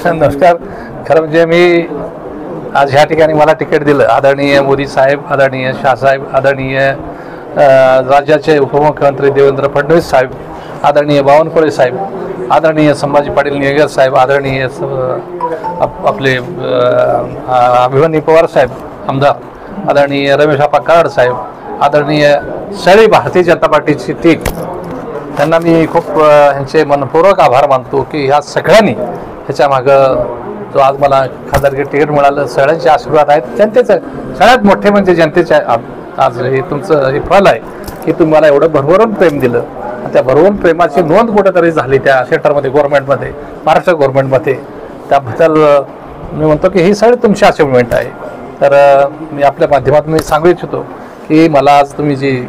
नमस्कार. खरं म्हणजे मी आज ह्या ठिकाणी मला तिकीट दिलं. आदरणीय मोदी साहेब, आदरणीय शाहसाहेब, आदरणीय राज्याचे उपमुख्यमंत्री देवेंद्र फडणवीस साहेब, आदरणीय बावनकुळे साहेब, आदरणीय संभाजी पाटील निलंगेकर साहेब, आदरणीय आपले अभिमन्यू पवार साहेब आमदार, आदरणीय रमेश आप्पा कराड साहेब, आदरणीय सगळी भारतीय जनता पार्टीची टीम, त्यांना मी खूप ह्यांचे मनपूर्वक आभार मानतो की ह्या सगळ्यांनी ह्याच्या मागं जो आज मला खासदारकी तिकीट मिळालं, सगळ्यांचे आशीर्वाद आहेत. जनतेचं सगळ्यात मोठे म्हणजे जनतेचे आज हे तुमचं हे फळ आहे की तुम्हाला एवढं भरभरून प्रेम दिलं. आणि त्या भरभरून प्रेमाची नोंद कुठंतरी झाली त्या सेंटरमध्ये, गव्हर्नमेंटमध्ये, महाराष्ट्र गव्हर्नमेंटमध्ये. त्याबद्दल मी म्हणतो की ही सगळी तुमची अचिव्हमेंट आहे. तर मी आपल्या माध्यमातून मी सांगू इच्छितो की मला आज तुम्ही जी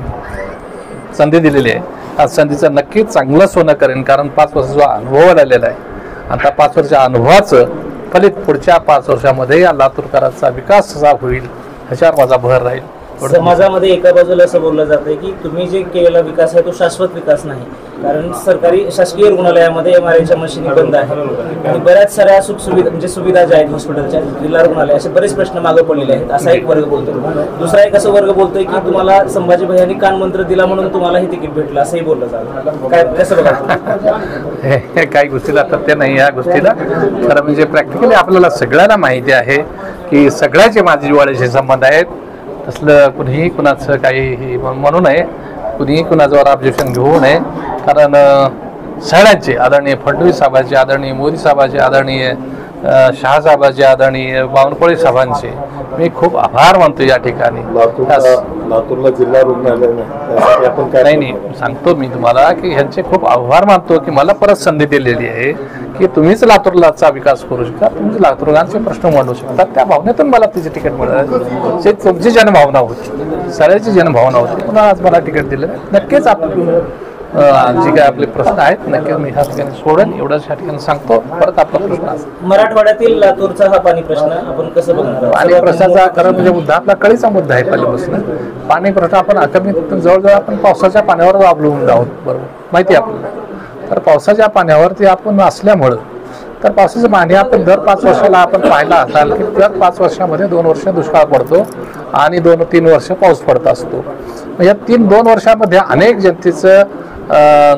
संधी दिलेली आहे, आज संधीचं नक्कीच चांगलं सोनं करेन. कारण 5 वर्षाचा अनुभव आलेला आहे आणि त्या 5 वर्षाच्या अनुभवाचं फलित पुढच्या 5 वर्षामध्ये या लातूरकरांचा विकास कसा होईल ह्याच्यावर माझा भर राहील. समाजामध्ये एका बाजूला असं बोललं जातं की तुम्ही जे केलेला विकास आहे तो शाश्वत विकास नाही, कारण सरकारी शासकीय रुग्णालयामध्ये MRIच्या मशीनी बंद आहेत आणि बऱ्याच साऱ्या सुखसुविधा म्हणजे सुविधा ज्या आहेत हॉस्पिटलच्या, जिल्हा रुग्णालय, असे बरेच प्रश्न मागे पडलेले आहेत, असा एक वर्ग बोलतो. दुसरा एक असं वर्ग बोलतोय की तुम्हाला संभाजी भैयांनी कानमंत्र दिला म्हणून तुम्हाला हे तिकीट भेटलं, असंही बोललं जातं. काय कसं बघा हे काही गोष्टीला तथ्य नाही. या गोष्टीला खरं म्हणजे प्रॅक्टिकली आपल्याला सगळ्यांना माहिती आहे की सगळ्याचे माझे जिव्हाळ्याचे संबंध आहेत. तसलं कुणीही कुणाचं काही म्हणू नये, कुणीही कुणाच्यावर ऑब्जेक्शन घेऊ नये. कारण सगळ्यांचे, आदरणीय फडणवीस साहेबांचे, आदरणीय मोदी साहेबांचे, आदरणीय शहासाहेबांचे, आदरणीय बावनकुळे साहेबांचे मी खूप आभार मानतो. या ठिकाणी लातूरला जिल्हा रुग्णालय नाही सांगतो मी तुम्हाला की ह्यांचे खूप आभार मानतो की मला परत संधी दिलेली आहे की तुम्हीच लातूरलाचा विकास करू शकता, तुम्हीच लातूरगांचे प्रश्न मांडू शकता. त्या भावनेतून मला तिचे तिकीट मिळालं. ते तुमची जनभावना होती, सगळ्याची जनभावना होती, म्हणून आज मला तिकीट दिलं. नक्कीच आपण जे काय आपले प्रश्न आहेत नक्की मी ह्या ठिकाणी सोडेन, एवढंच ह्या ठिकाणी सांगतो. परत आपला प्रश्न आहे मराठवाड्यातील लातूरचा हा पाणी प्रश्न आपण कसं बघणार? पाणी प्रश्नाचा खरं म्हणजे मुद्दा आपला कळीचा मुद्दा आहे. पहिल्यापासून पाणी प्रश्न आपण अकमित जवळजवळ आपण पावसाच्या पाण्यावर अवलंबून आहोत, बरोबर माहिती आहे आपल्याला. तर पावसाच्या पाण्यावरती आपण असल्यामुळं तर पावसाचं पाणी आपण दर 5 वर्षाला आपण पाहिला असाल की दर 5 वर्षामध्ये 2 वर्ष दुष्काळ पडतो आणि 2-3 वर्ष पाऊस पडत असतो. या 2 वर्षामध्ये अनेक जनतेचं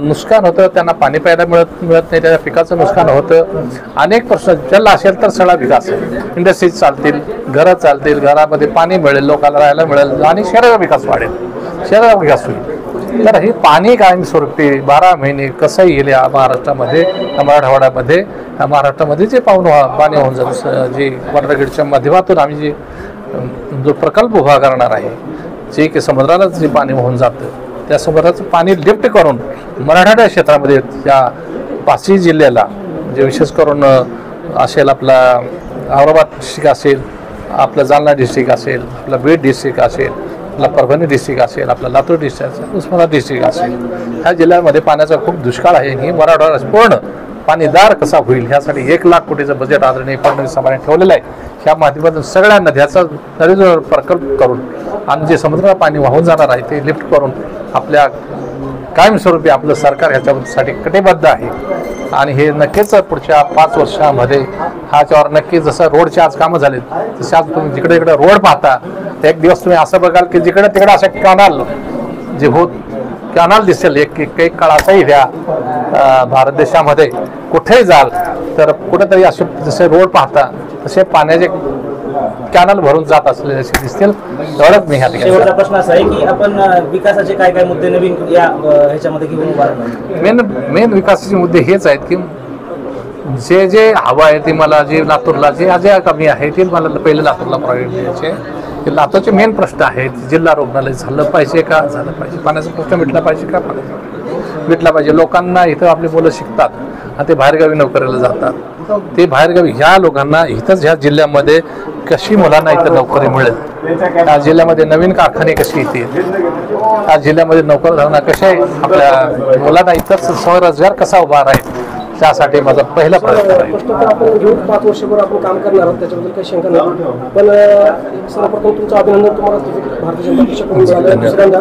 नुकसान होतं, त्यांना पाणी प्यायला मिळत नाही, त्या पिकाचं नुकसान होतं. अनेक प्रश्न जल असेल तर सगळा विकास आहे, इंडस्ट्रीज चालतील, घरं चालतील, घरामध्ये पाणी मिळेल, लोकांना राहायला मिळेल आणि शहराचा विकास वाढेल, शहराचा विकास होईल. तर हे पाणी कायमस्वरूपी 12 महिने कसंही येईल या महाराष्ट्रामध्ये, मराठवाड्यामध्ये, महाराष्ट्रामध्ये जे पाणी होऊन जातं, जे वॉटरग्रीडच्या माध्यमातून आम्ही जे जो प्रकल्प उभा करणार आहे, जे की समुद्राला जे पाणी वाहून जातं त्या समुद्राचं पाणी लिफ्ट करून मराठवाड्या क्षेत्रामध्ये या 5ही जिल्ह्याला म्हणजे विशेष करून असेल आपला औरंगाबाद डिस्ट्रिक्ट असेल, आपलं जालना डिस्ट्रिक्ट असेल, आपला बीड डिस्ट्रिक्ट असेल, आपला परभणी डिस्ट्रिक्ट असेल, आपला लातूर डिस्ट्रिक्ट असेल, उस्मानाबाद डिस्ट्रिक्ट असेल, ह्या जिल्ह्यामध्ये पाण्याचा खूप दुष्काळ आहे. ही मराठवाडा पूर्ण पाणीदार कसा होईल ह्यासाठी 1 लाख कोटीचं बजेट आदरणीय फडणवीस साहेबांनी ठेवलेलं आहे. ह्या माध्यमातून सगळ्या नद्याचा नदीजोड प्रकल्प करून आणि जे समुद्राला पाणी वाहून जाणार आहे ते लिफ्ट करून आपल्या कायमस्वरूपी आपलं सरकार ह्याच्यासाठी कटिबद्ध आहे. आणि हे नक्कीच पुढच्या 5 वर्षामध्ये ह्याच्यावर नक्कीच जसं रोडचे आज कामं झालेत तसे आज तुम्ही जिकडे जिकडे रोड पाहता एक दिवस तुम्ही असं बघाल की जिकडे तिकडे असे कॅनल जे कॅनल दिसेल. एक काळ असाही ह्या भारत देशामध्ये कुठेही जाल तर कुठेतरी असे जसे रोड पाहता तसे पाण्याचे कॅनल भरून जात असलेले असे दिसतील. एवढंच मी ह्या ठिकाणी. शेवटचा प्रश्न असा आहे की आपण विकासाचे काय काय मुद्दे नवीन या ह्याच्यामध्ये घेऊन उभारणार? मेन विकासाचे मुद्दे हेच आहेत की जे हवं आहे ते मला जे लातूरला जे कमी आहे ते मला पहिले लातूरला प्रोव्हाइड द्यायचे. ते लातूरचे मेन प्रश्न आहेत. जिल्हा रुग्णालय झालं पाहिजे का, झालं पाहिजे, पाण्याचा प्रश्न मिटला पाहिजे का, मिटला पाहिजे. लोकांना इथं आपली मुलं शिकतात आणि ते बाहेरगावी नोकरीला जातात. ते बाहेरगावी ह्या लोकांना इथंच ह्या जिल्ह्यामध्ये कशी मुलांना इथं नोकरी मिळेल, त्या जिल्ह्यामध्ये नवीन कारखाने कशी येतील, त्या जिल्ह्यामध्ये नोकरदारांना कसे आपल्या मुलांना इथंच स्वरोजगार कसा उभा राहील, त्यासाठी माझा पहिला प्रयत्न आहे. 5 वर्षभर आपण काम करणार आहोत त्याच्याबद्दल काही शंका नाही. पण सर्वप्रथम तुमचं अभिनंदन, तुम्हाला भारतीय जनता पक्षाकडून मिळालं. दुसऱ्यांदा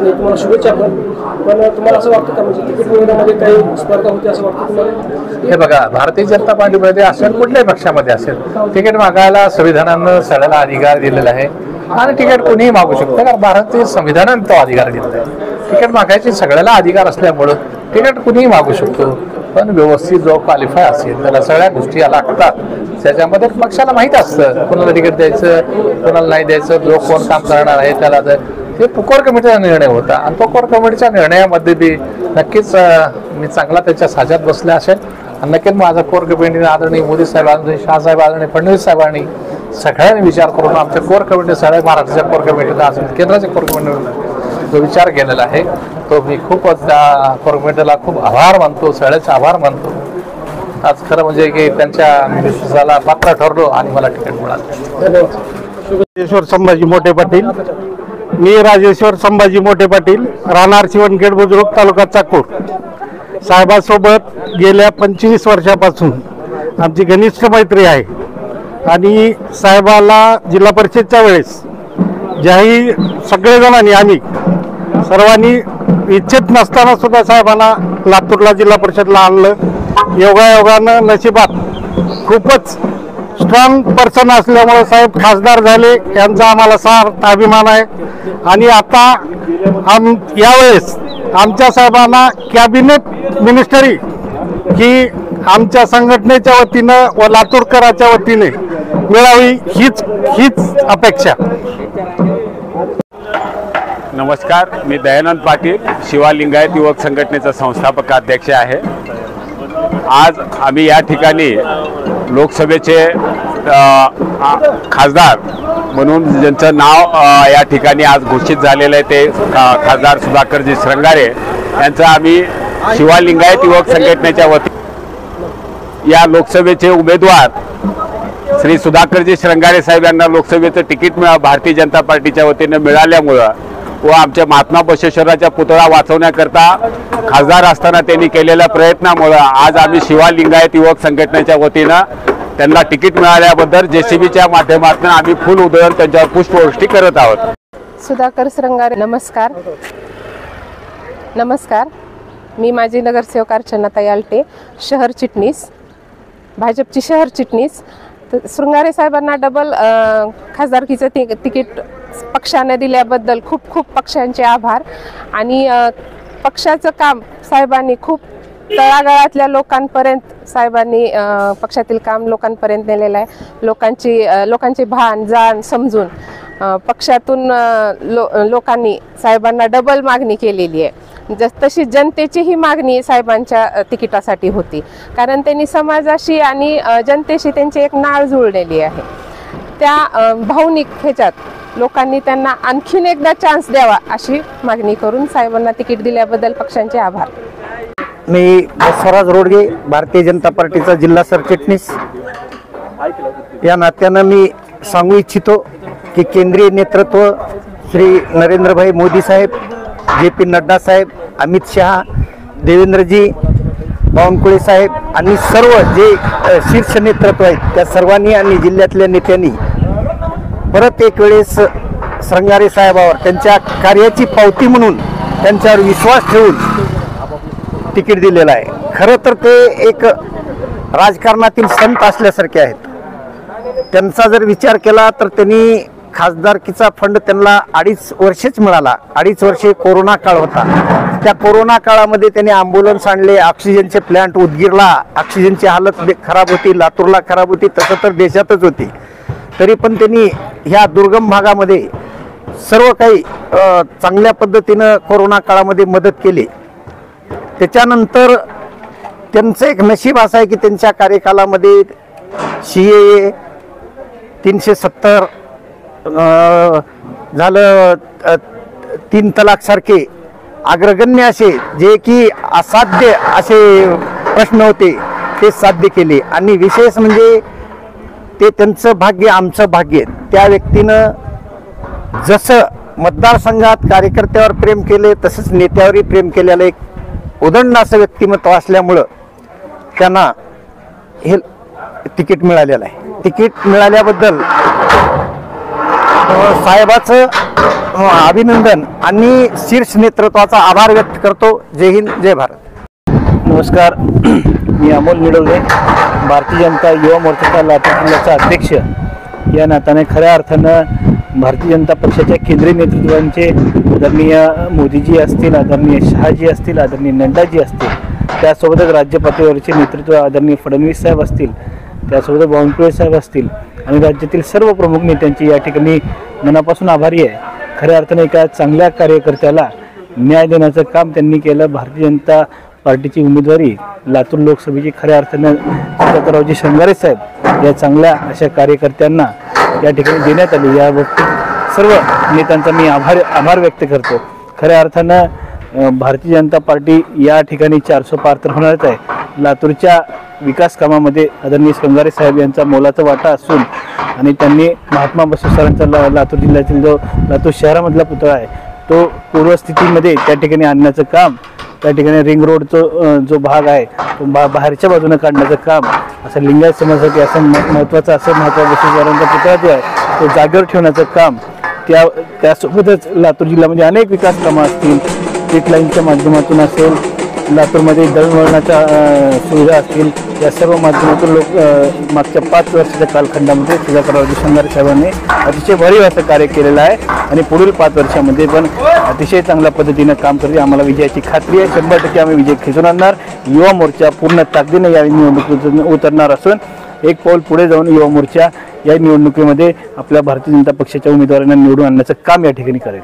आणि तुम्हाला शुभेच्छा पण तुम्हाला असं वाटतं का म्हणजे तिकीट मिळवण्यामध्ये काही स्पर्धा होती असं वाटतं तुम्हाला? हे बघा, भारतीय जनता पार्टीमध्ये असेल कुठल्याही पक्षामध्ये असेल, तिकीट मागायला संविधानानं सगळ्याला अधिकार दिलेला आहे आणि तिकीट कोणीही मागू शकतं, कारण भारतीय संविधानाने तो अधिकार दिलेला आहे. तिकीट मागायची सगळ्याला अधिकार असल्यामुळं तिकीट कुणीही मागू शकतो, पण व्यवस्थित जो क्वालिफाय असेल त्याला सगळ्या गोष्टी लागतात. त्याच्यामध्ये पक्षाला माहीत असतं कोणाला तिकीट द्यायचं, कोणाला नाही द्यायचं, जो कोण काम करणार आहे त्याला. ते कोर कमिटीचा निर्णय होता आणि तो कोर कमिटीच्या निर्णयामध्ये बी नक्कीच मी चांगला त्याच्या साच्यात बसले असेल आणि नक्कीच माझा कोर कमिटीने आदरणीय मोदी साहेब, आदरणीय शहासाहेब, आदरणीय फडणवीस साहेबांनी सगळ्यांनी विचार करून आमच्या कोर कमिटी, सगळ्या महाराष्ट्राच्या कोर कमिटीला असेल, केंद्राच्या कोर कमिटीने जो विचार केलेला आहे तो मी खूपच त्या कोर कमिटीला खूप आभार मानतो, सगळ्याचे आभार मानतो. आज खरं म्हणजे की त्यांच्या विश्वासाला पात्र ठरलो आणि मला तिकीट मिळालं. राजेश्वर संभाजी मोठे पाटील. मी राजेश्वर संभाजी मोठे पाटील, राहणार शिवणखेड बुद्रुक, तालुका चाकूर. साहेबांसोबत गेल्या 25 वर्षापासून आमची घनिष्ठ मैत्री आहे आणि साहेबाला जिल्हा परिषदच्या वेळेस ज्याही सगळेजणांनी आम्ही सर्वांनी इच्छित नसताना सुद्धा साहेबांना लातूरला जिल्हा परिषदला आणलं. योगायोगानं नशिबात खूपच स्ट्रॉंग पर्सन असल्यामुळे साहेब खासदार झाले, यांचा आम्हाला सार्थ अभिमान आहे. आणि आता यावेळेस आमच्या साहेबांना कॅबिनेट मिनिस्टरी ही आमच्या संघटनेच्या वतीनं व लातूरकराच्या वतीने मिळावी हीच अपेक्षा. नमस्कार, मी दयानंद पाटील, शिवा लिंगायत युवक संघटनेचा संस्थापक अध्यक्ष आहे. आज आम्ही या ठिकाणी लोकसभेचे खासदार म्हणून ज्यांचं नाव या ठिकाणी आज घोषित झालेलं आहे ते खासदार सुधाकरजी श्रंगारे यांचं आम्ही शिवा लिंगायत युवक संघटनेच्या वतीने या लोकसभेचे उमेदवार श्री सुधाकरजी श्रंगारे साहेब यांना लोकसभेचं तिकीट भारतीय जनता पार्टीच्या वतीने मिळाल्यामुळं व आमच्या महात्मा बसवेश्वराचा पुतळा वाचवण्याकरता खासदार असताना त्यांनी केलेल्या प्रयत्नामुळं आज आम्ही शिवा लिंगायत युवक संघटनेच्या वतीनं त्यांना तिकीट मिळाल्याबद्दल JCBच्या माध्यमातून आम्ही फुल उधळून त्यांच्यावर पुष्पवृष्टी करत आहोत. सुधाकर श्रंगारे. नमस्कार, मी माजी नगरसेवक अर्चनाताई आलटे, शहर चिटणीस, भाजपची शहर चिटणीस. श्रंगारे साहेबांना डबल खासदारकीचं तिकीट पक्षाने दिल्याबद्दल खूप खूप पक्षांचे आभार. आणि पक्षाचं काम साहेबांनी खूप तळागाळातल्या लोकांपर्यंत साहेबांनी पक्षातील काम लोकांपर्यंत नेलेलं आहे. लोकांचे भान जाण समजून पक्षातून लोकांनी साहेबांना डबल मागणी केलेली आहे. तशी जनतेचीही मागणी साहेबांच्या तिकिटासाठी होती, कारण त्यांनी समाजाशी आणि जनतेशी त्यांची एक नाळ जुळलेली आहे. त्या भावनिक ह्याच्यात लोकांनी त्यांना आणखीन एकदा चान्स द्यावा अशी मागणी करून साहेबांना तिकीट दिल्याबद्दल पक्षांचे आभार. मी बसवराज रोडगे, भारतीय जनता पार्टीचा जिल्हा सरचिटणीस या नात्यानं मी सांगू इच्छितो की केंद्रीय नेतृत्व श्री नरेंद्रभाई मोदी साहेब, JP नड्डा साहेब, अमित शहा, देवेंद्रजी बावनकुळे साहेब आणि सर्व जे शीर्ष नेतृत्व आहेत त्या सर्वांनी आणि जिल्ह्यातल्या नेत्यांनी परत एक वेळेस श्रंगारे साहेबावर त्यांच्या कार्याची पावती म्हणून त्यांच्यावर विश्वास ठेवून तिकीट दिलेलं आहे. खरं तर ते एक राजकारणातील संत असल्यासारखे आहेत. त्यांचा जर विचार केला तर त्यांनी खासदारकीचा फंड त्यांना 2.5 वर्षेच मिळाला. 2.5 वर्षे कोरोना काळ होता. त्या कोरोना काळामध्ये त्यांनी ॲम्ब्युलन्स आणले, ऑक्सिजनचे प्लॅन्ट उदगीरला, ऑक्सिजनची हालत खराब होती, लातूरला खराब होती, तसं तर देशातच होती. तरी पण त्यांनी ह्या दुर्गम भागामध्ये सर्व काही चांगल्या पद्धतीनं कोरोना काळामध्ये मदत केली. त्याच्यानंतर त्यांचं एक नशीब असं आहे की त्यांच्या कार्यकालामध्ये CAA 370 झालं, 3 तलाक सारखे अग्रगण्य असे जे की असाध्य असे प्रश्न होते ते साध्य केले. आणि विशेष म्हणजे ते त्यांचं भाग्य आमचं भाग्य. त्या व्यक्तीनं जसं मतदारसंघात कार्यकर्त्यावर प्रेम केले तसंच नेत्यावरही प्रेम केलेलं एक उदंड असं व्यक्तिमत्व असल्यामुळं त्यांना हे तिकीट मिळालेलं आहे. तिकीट मिळाल्याबद्दल साहेबाचं अभिनंदन आणि शीर्ष नेतृत्वाचा आभार व्यक्त करतो. जय हिंद, जय भारत. नमस्कार, मी अमोल निडवले, भारतीय जनता युवा मोर्चाचा लातूर जिल्ह्याचा अध्यक्ष या नात्याने खऱ्या अर्थानं भारतीय जनता पक्षाच्या केंद्रीय नेतृत्वांचे आदरणीय मोदीजी असतील, आदरणीय शहाजी असतील, आदरणीय नड्डाजी असतील, त्यासोबतच राज्य पातळीवरचे नेतृत्व आदरणीय फडणवीस साहेब असतील, त्यासोबत बावनकुळे साहेब असतील आणि राज्यातील सर्व प्रमुख नेत्यांची या ठिकाणी मनापासून आभारी आहे. खऱ्या अर्थाने एका चांगल्या कार्यकर्त्याला न्याय देण्याचं काम त्यांनी केलं. भारतीय जनता पार्टीची उमेदवारी लातूर लोकसभेची खऱ्या अर्थानं सुधाकररावजी श्रंगारे साहेब या चांगल्या अशा कार्यकर्त्यांना या ठिकाणी देण्यात आली. या बाबतीत सर्व नेत्यांचा मी आभार व्यक्त करतो. खऱ्या अर्थानं भारतीय जनता पार्टी या ठिकाणी 400 पार तर होणारच आहे. लातूरच्या विकास कामामध्ये आदरणीय श्रंगारे साहेब यांचा मोलाचा वाटा असून आणि त्यांनी महात्मा बसव सरांचा लातूर जिल्ह्यातील जो लातूर शहरामधला पुतळा आहे तो पूर्वस्थितीमध्ये त्या ठिकाणी आणण्याचं काम, त्या ठिकाणी रिंग रोडचा जो भाग आहे तो बाहेरच्या बाजूने काढण्याचं काम, असं लिंगायत समाजासाठी असं महत्त्वाचं असं महात्मा बसव सरांचा पुतळा जो आहे तो जागेवर ठेवण्याचं काम, त्यासोबतच लातूर जिल्ह्यामध्ये अनेक विकास कामं असतील, स्ट्रीट लाईनच्या माध्यमातून असेल, लातूरमध्ये दळणवळणाच्या सुविधा असतील, या सर्व माध्यमातून लोक मागच्या 5 वर्षाच्या कालखंडामध्ये सुधाकररावजी श्रंगारे साहेबांनी अतिशय भरीव असं कार्य केलेलं आहे आणि पुढील 5 वर्षामध्ये पण अतिशय चांगल्या पद्धतीनं काम करते. आम्हाला विजयाची खात्री आहे. 100% आम्ही विजय खेचून आणणार. युवा मोर्चा पूर्ण ताकदीने या निवडणुकीत उतरणार असून एक पाऊल पुढे जाऊन युवा मोर्चा या निवडणुकीमध्ये आपल्या भारतीय जनता पक्षाच्या उमेदवारांना निवडून आणण्याचं काम या ठिकाणी करेल.